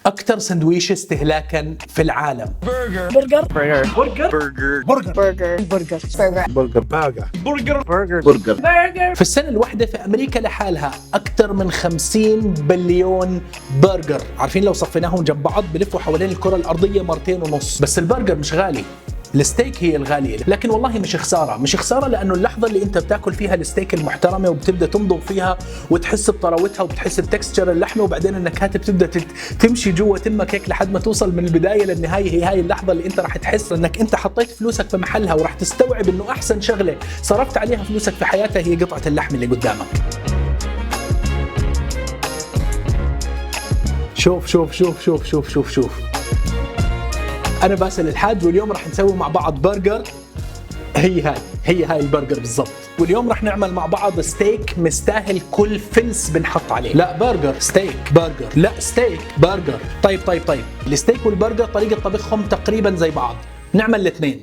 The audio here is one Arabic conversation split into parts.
أكثر سندويشة استهلاكا في العالم. برجر برجر في السنة الواحدة في أمريكا لحالها أكثر من 50 بليون برجر. عارفين لو صفيناهم جنب بعض بلفوا حوالين الكرة الأرضية 2.5 مرات. بس البرجر مش غالي، الستيك هي الغالية. لكن والله مش خسارة لأنه اللحظة اللي أنت بتاكل فيها الستيك المحترمة وبتبدأ تمضغ فيها وتحس بطراوتها وبتحس بتكستشر اللحمة وبعدين النكهات بتبدأ تمشي جوا تمك هيك لحد ما توصل من البداية للنهاية. هي هاي اللحظة اللي أنت راح تحس أنك أنت حطيت فلوسك في محلها وراح تستوعب أنه أحسن شغلة صرفت عليها فلوسك في حياتها هي قطعة اللحم اللي قدامك. شوف أنا باسل الحاج واليوم راح نسوي مع بعض برجر. هي هاي البرجر بالضبط. واليوم راح نعمل مع بعض ستيك مستاهل كل فلس بنحط عليه. لا برجر ستيك برجر، لا ستيك برجر. طيب الستيك والبرجر طريقة طبخهم تقريبا زي بعض، نعمل الاثنين.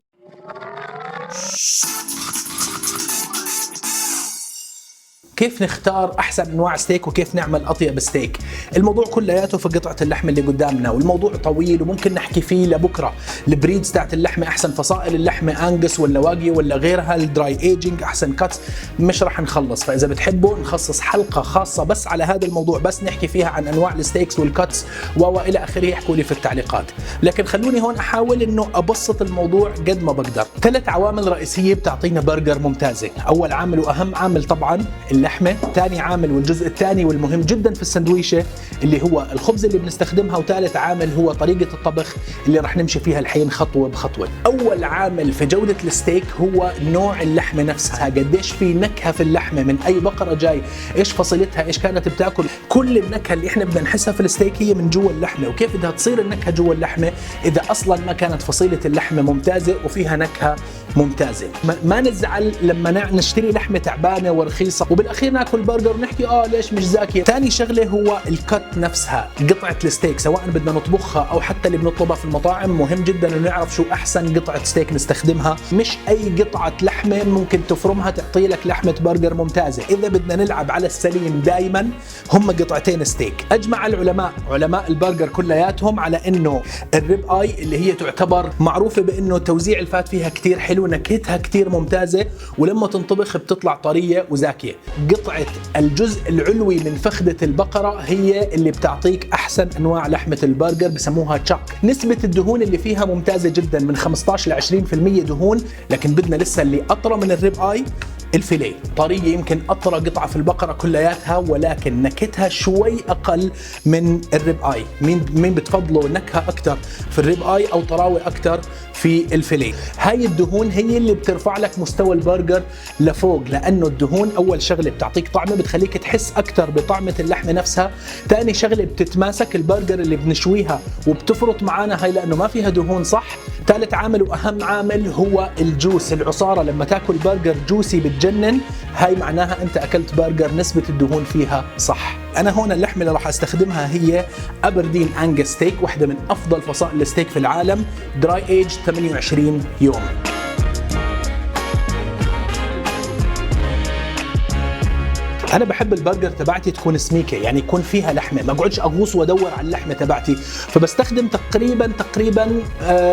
كيف نختار احسن انواع ستيك وكيف نعمل اطيب ستيك؟ الموضوع كلياته في قطعه اللحم اللي قدامنا، والموضوع طويل وممكن نحكي فيه لبكره. البريدز تاعت اللحمه احسن، فصائل اللحمه انجس ولا واقي ولا غيرها، الدراي ايجينج احسن كاتس، مش راح نخلص. فاذا بتحبوا نخصص حلقه خاصه بس على هذا الموضوع، بس نحكي فيها عن انواع الستيكس والكاتس والى اخره، احكوا لي في التعليقات. لكن خلوني هون احاول انه ابسط الموضوع قد ما بقدر. 3 عوامل رئيسيه بتعطينا برجر ممتازه. اول عامل واهم عامل طبعا اللحمة، ثاني عامل والجزء الثاني والمهم جدا في السندويشة اللي هو الخبز اللي بنستخدمها، وثالث عامل هو طريقة الطبخ اللي رح نمشي فيها الحين خطوة بخطوة. أول عامل في جودة الستيك هو نوع اللحمة نفسها، قديش في نكهة في اللحمة، من أي بقرة جاي، إيش فصيلتها، إيش كانت بتاكل. كل النكهة اللي إحنا بدنا نحسها في الستيك هي من جوا اللحمة، وكيف بدها تصير النكهة جوا اللحمة إذا أصلا ما كانت فصيلة اللحمة ممتازة وفيها نكهة ممتازة. ما نزعل لما نشتري لحمة تعبانة ورخيصة وبالأخير ناكل برجر ونحكي ليش مش زاكية. ثاني شغلة هو الكت نفسها، قطعة الستيك سواء بدنا نطبخها أو حتى اللي بنطلبها في المطاعم. مهم جدا إنه نعرف شو أحسن قطعة ستيك نستخدمها، مش أي قطعة لحمة ممكن تفرمها تعطي لك لحمة برجر ممتازة. إذا بدنا نلعب على السليم دائما هم قطعتين ستيك. أجمع العلماء، علماء البرجر كلياتهم، على إنه الريب آي اللي هي تعتبر معروفة بإنه توزيع الفات فيها كتير حلو، نكهتها كتير ممتازة، ولما تنطبخ بتطلع طرية وزاكية. قطعة الجزء العلوي من فخدة البقرة هي اللي بتعطيك أحسن أنواع لحمة البرجر، بسموها تشاك. نسبة الدهون اللي فيها ممتازة جدا، من 15 ل 20% دهون. لكن بدنا لسه اللي أطرى من الريب آي الفيليه، طرية يمكن أطرى قطعة في البقرة كلياتها، ولكن نكهتها شوي أقل من الريب آي. مين بتفضلوا نكهة أكتر في الريب آي أو طراوة أكتر في الفيليه؟ هاي الدهون هي اللي بترفع لك مستوى البرجر لفوق، لأنه الدهون أول شغلة بتعطيك طعمة، بتخليك تحس أكتر بطعمة اللحمة نفسها. ثاني شغلة بتتماسك البرجر اللي بنشويها وبتفرط معانا هاي لأنه ما فيها دهون صح. ثالث عامل وأهم عامل هو الجوس، العصارة. لما تاكل برجر جوسي بتجنن، هاي معناها أنت أكلت برجر نسبة الدهون فيها صح. أنا هون اللحمة اللي راح استخدمها هي أبردين أنجس ستيك، واحدة من أفضل فصائل الستيك في العالم، دراي ايج 28 يوم. انا بحب البرجر تبعتي تكون سميكه، يعني يكون فيها لحمه، ما اقعدش اغوص وادور على اللحمه تبعتي. فبستخدم تقريبا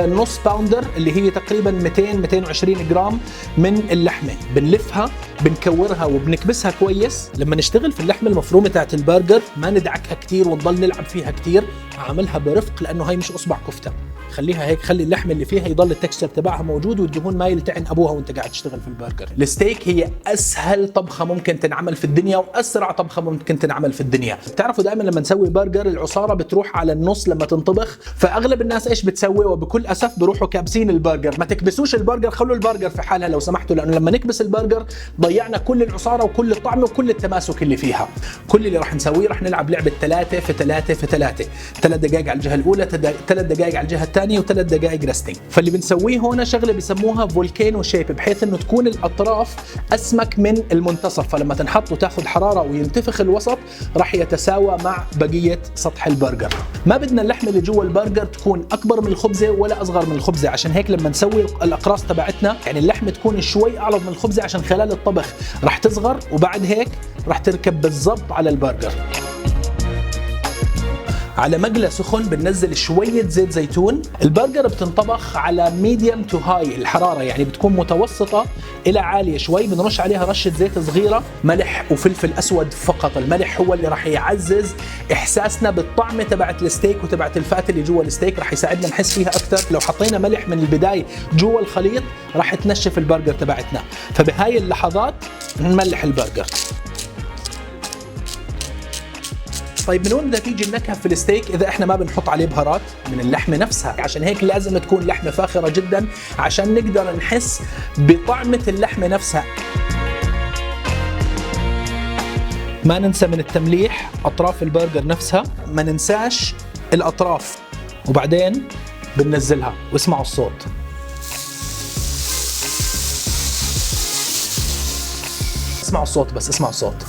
نص باوندر اللي هي تقريبا 220 جرام من اللحمه. بنلفها بنكورها وبنكبسها كويس. لما نشتغل في اللحمه المفرومه تاعت البرجر ما ندعكها كتير ونضل نلعب فيها كتير، اعملها برفق لانه هاي مش اصبع كفته. خليها هيك، خلي اللحمه اللي فيها يضل التكستشر تبعها موجود والدهون ما يلتعن ابوها وانت قاعد تشتغل في البرجر. الستيك هي اسهل طبخه ممكن تنعمل في الدنيا واسرع طبخه ممكن تنعمل في الدنيا. بتعرفوا دائما لما نسوي برجر العصاره بتروح على النص لما تنطبخ، فاغلب الناس ايش بتسوي؟ وبكل اسف بروحوا كابسين البرجر. ما تكبسوش البرجر، خلوا البرجر في حالها لو سمحتوا، لانه لما نكبس البرجر ضيعنا كل العصاره وكل الطعم وكل التماسك اللي فيها. كل اللي راح نسويه راح نلعب لعبه 3 في 3 في 3، 3 دقائق على الجهه الاولى، 3 دقائق على الجهه الثانيه، و3 دقائق ريستنج. فاللي بنسويه هنا شغله بيسموها فولكانو شيب، بحيث انه تكون الاطراف اسمك من المنتصف، فلما تنحط وتاخذ حراره وينتفخ الوسط راح يتساوى مع بقيه سطح البرجر. ما بدنا اللحمه اللي جوا البرجر تكون اكبر من الخبزه ولا اصغر من الخبزه، عشان هيك لما نسوي الاقراص تبعتنا يعني اللحمه تكون شوي اعرض من الخبزه، عشان خلال الطبخ راح تصغر وبعد هيك راح تركب بالضبط على البرجر. على مقلى سخن بننزل شوية زيت زيتون. البرجر بتنطبخ على ميديوم تو هاي الحرارة، يعني بتكون متوسطة إلى عالية شوي. بنرش عليها رشة زيت صغيرة، ملح وفلفل أسود فقط. الملح هو اللي راح يعزز إحساسنا بالطعمة تبعت الستيك وتبعت الفات اللي جوا الستيك، راح يساعدنا نحس فيها أكثر. لو حطينا ملح من البداية جوا الخليط راح تنشف البرجر تبعتنا، فبهاي اللحظات نملح البرجر. طيب من وين بدها تيجي النكهه في الستيك اذا احنا ما بنحط عليه بهارات؟ من اللحمه نفسها. عشان هيك لازم تكون لحمه فاخره جدا عشان نقدر نحس بطعمه اللحمه نفسها. ما ننسى من التمليح اطراف البرجر نفسها، ما ننساش الاطراف، وبعدين بننزلها. واسمعوا الصوت. اسمعوا الصوت، بس اسمعوا الصوت.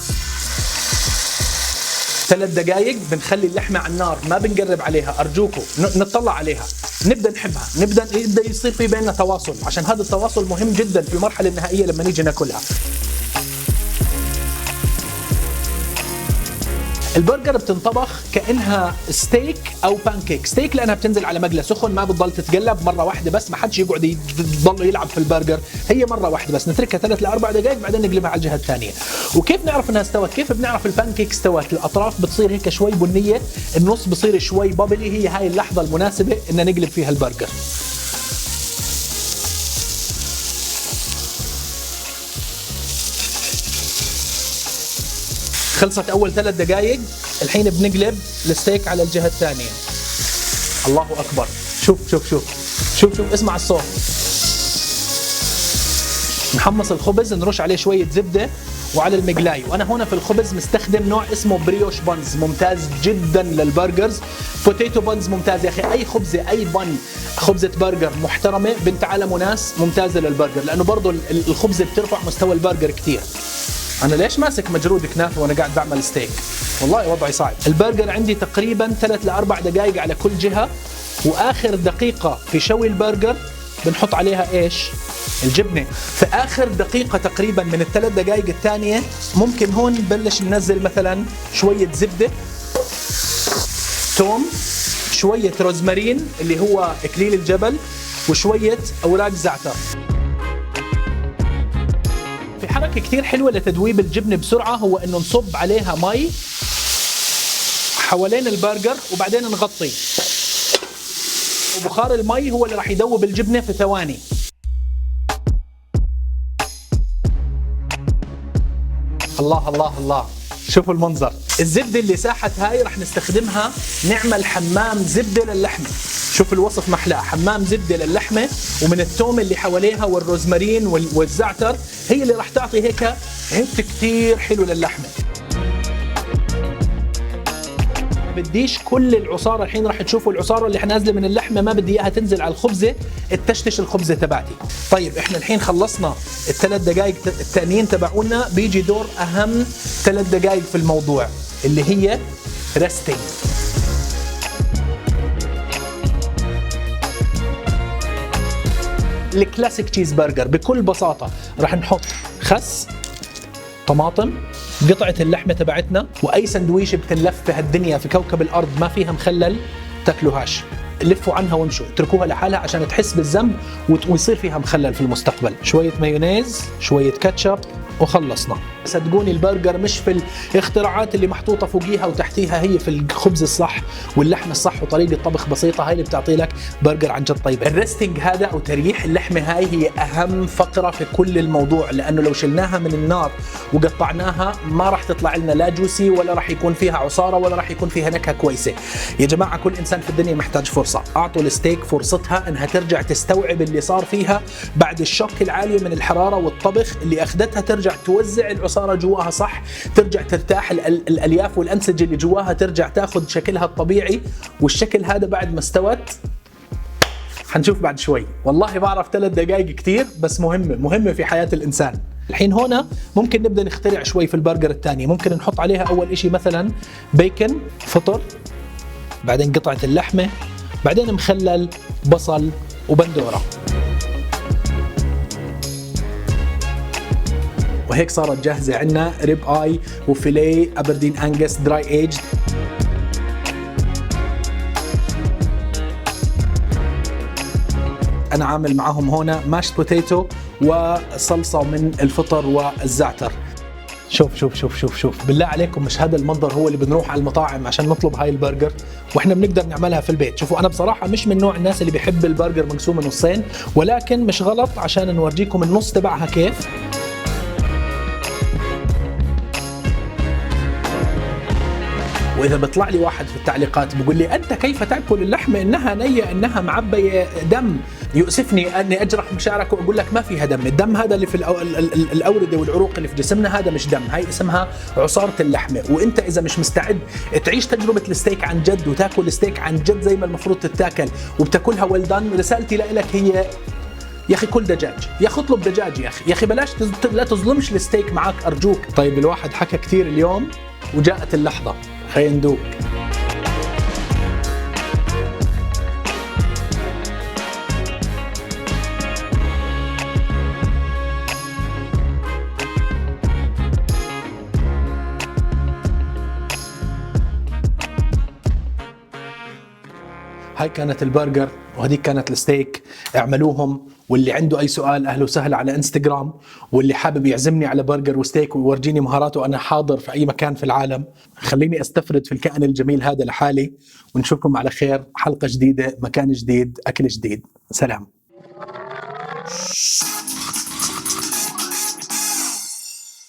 3 دقائق بنخلي اللحمة على النار، ما بنقرب عليها. أرجوكم نطلع عليها، نبدأ نحبها، نبدأ يصير في بيننا تواصل، عشان هذا التواصل مهم جدا في المرحلة النهائية لما نيجي ناكلها. البرجر بتنطبخ كأنها ستيك أو بانكيك. ستيك لأنها بتنزل على مقلى سخن، ما بتضل تتقلب مرة واحدة بس، ما حدش يقعد يضل يلعب في البرجر، هي مرة واحدة بس. نتركها 3 ل 4 دقائق بعدين نقلبها على الجهة الثانية. وكيف نعرف انها استوت؟ كيف بنعرف البانكيك استوت؟ الأطراف بتصير هيك شوي بنية، النص بصير شوي بابلي. هي هاي اللحظة المناسبة إن نقلب فيها البرجر. خلصت أول 3 دقائق، الحين بنقلب الستيك على الجهة الثانية. الله أكبر، شوف شوف شوف شوف شوف، اسمع الصوت. نحمص الخبز، نرش عليه شوية زبدة وعلى المقلاي. وأنا هنا في الخبز مستخدم نوع اسمه بريوش بانز، ممتاز جدا للبرجرز. بوتيتو بانز ممتاز يا أخي، أي خبزة أي بن خبزة برجر محترمة بنت عالم وناس ممتازة للبرجر، لأنه برضو الخبزة بترفع مستوى البرجر كتير. أنا ليش ماسك مجرود كنافة وأنا قاعد بعمل ستيك؟ والله وضعي صعب. البرجر عندي تقريبا 3 ل 4 دقائق على كل جهة، وآخر دقيقة في شوي البرجر بنحط عليها إيش؟ الجبنة. في آخر دقيقة تقريبا من ال3 دقائق الثانية ممكن هون نبلش ننزل مثلا شوية زبدة، توم، شوية روزمارين اللي هو إكليل الجبل، وشوية أوراق زعتر. في حركة كتير حلوة لتذويب الجبنة بسرعة، هو إنه نصب عليها مي حوالين البرجر وبعدين نغطي، وبخار المي هو اللي راح يذوب الجبنة في ثواني. الله الله الله، شوفوا المنظر. الزبدة اللي ساحت هاي راح نستخدمها نعمل حمام زبدة للحمة. شوف الوصف محلاه، حمام زبدة للحمة، ومن التوم اللي حواليها والروزمارين والزعتر هي اللي راح تعطي هيك هبت كتير حلو للحمة. بديش كل العصارة، الحين راح تشوفوا العصارة اللي حنازله من اللحمة ما بدي اياها تنزل على الخبزة تتشتش الخبزة تبعتي. طيب احنا الحين خلصنا ال3 دقائق الثانيين تبعونا، بيجي دور اهم 3 دقائق في الموضوع اللي هي ريستنج. الكلاسيك تشيز برجر بكل بساطة راح نحط خس، طماطم، قطعة اللحمة تبعتنا، وأي سندويشة بتنلف في هالدنيا في كوكب الأرض ما فيها مخلل تاكلوهاش. لفوا عنها وامشوا، اتركوها لحالها عشان تحس بالذنب ويصير فيها مخلل في المستقبل. شوية مايونيز، شوية كاتشب، وخلصنا. صدقوني البرجر مش في الاختراعات اللي محطوطة فوقيها وتحتيها، هي في الخبز الصح واللحم الصح وطريقة طبخ بسيطة، هاي اللي بتعطي لك برجر عن جد طيبة. الريستنج هذا أو تريح اللحمة هاي هي أهم فقرة في كل الموضوع، لأنه لو شلناها من النار وقطعناها ما راح تطلع لنا لا جوسي ولا راح يكون فيها عصارة ولا راح يكون فيها نكهة كويسة. يا جماعة كل إنسان في الدنيا محتاج فرصة، أعطوا الستيك فرصتها إنها ترجع تستوعب اللي صار فيها بعد الشوك العالي من الحرارة والطبخ اللي أخذتها، ترجع توزع العصارة جواها صح، ترجع ترتاح الألياف والأنسجة اللي جواها ترجع تاخذ شكلها الطبيعي. والشكل هذا بعد ما استوت حنشوف بعد شوي. والله بعرف 3 دقائق كتير بس مهمة في حياة الإنسان. الحين هنا ممكن نبدأ نخترع شوي في البرجر الثاني. ممكن نحط عليها أول إشي مثلا بيكن فطر، بعدين قطعة اللحمة، بعدين مخلل، بصل، وبندورة. وهيك صارت جاهزة عنا ريب آي وفيليه أبردين أنجس دراي ايجد. أنا عامل معهم هنا ماش بوتيتو وصلصة من الفطر والزعتر. شوف شوف شوف شوف شوف، بالله عليكم مش هذا المنظر هو اللي بنروح على المطاعم عشان نطلب هاي البرجر واحنا بنقدر نعملها في البيت. شوفوا انا بصراحة مش من نوع الناس اللي بيحب البرجر مقسوم نصين، ولكن مش غلط عشان نورجيكم النص تبعها كيف. وإذا بيطلع لي واحد في التعليقات بيقول لي أنت كيف تأكل اللحمة إنها نية إنها معبية دم، يؤسفني أني أجرح مشاعرك وأقول لك ما فيها دم. الدم هذا اللي في الأوردة والعروق اللي في جسمنا هذا مش دم، هاي اسمها عصارة اللحمة. وإنت إذا مش مستعد تعيش تجربة الستيك عن جد وتاكل الستيك عن جد زي ما المفروض تتاكل وبتاكلها ويلدان، رسالتي لك هي يا اخي كل دجاج، يا اخي اطلب دجاج، يا اخي بلاش لا تظلمش الستيك معك ارجوك. طيب الواحد حكى كثير اليوم وجاءت اللحظة، خلينا ندوق. هاي كانت البرجر وهذيك كانت الستيك، اعملوهم. واللي عنده اي سؤال اهلا وسهلا على انستغرام، واللي حابب يعزمني على برجر وستيك ويورجيني مهاراته انا حاضر في اي مكان في العالم. خليني استفرد في الكائن الجميل هذا لحالي، ونشوفكم على خير، حلقة جديدة، مكان جديد، اكل جديد. سلام.